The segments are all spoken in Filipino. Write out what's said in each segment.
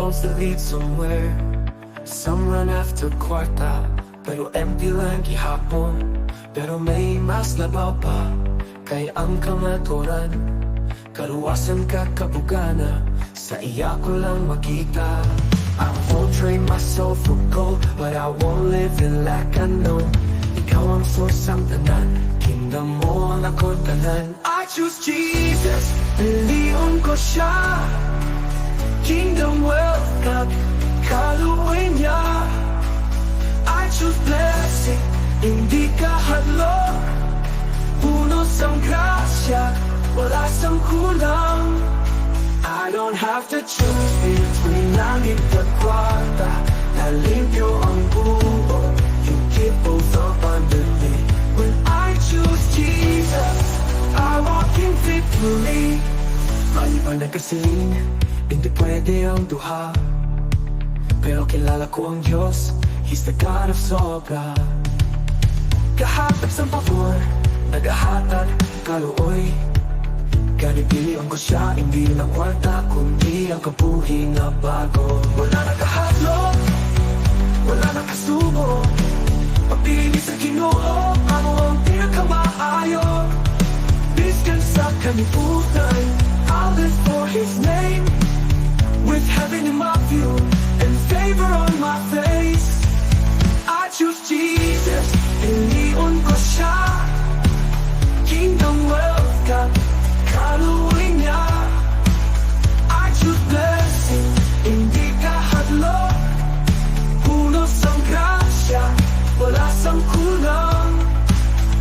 phones that lead somewhere. Some run after kwarta, pero empty lang gihapon. Pero may mas labaw pa, kay ang kamatuoran. Kaluwasan ka kabugana, sa iya ko lang makita. I won't trade my soul for gold, but I won't live in lack, I know. Ikaw ang source ang tanan, kingdom mo ang akon tanan. I choose Jesus, Pili-on ko siya. Kingdom, wealth, God, kaluoy niya. I choose blessing, indi kahadlok. Punô sang grasya, wala sang kulang. I don't have to choose between langit at kwarta. Na limpyo ang buot, you give both abundantly. When I choose Jesus, I walk in victory. Maliban na siling, hindi pwede ang duha. Pero kilala ko ang Diyos, He's the God of sobra. Gahatag sa pabor, nagahatag, kaluoy. Gani Pili-on ko siya, hindi lang kwarta, kundi ang kabuhi na bago. Wala na kahadlok, wala na kasubo. Pagpili sa Ginoo, ako ang pinakamaayo. Biskan sa kalibutan, I'll live for His name. With heaven in my view, and favor on my face. I choose Jesus, Pili-on ko siya. Kingdom, wealth, God, kaluoy niya. I choose blessing, hindi kahadlok. Punô sang grasya, wala sang kulang.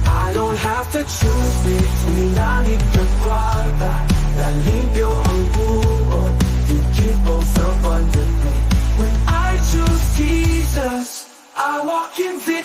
I don't have to choose between langit at kwarta. Na limpyo ang buot, you give both abundantly. When I choose Jesus, I walk in victory.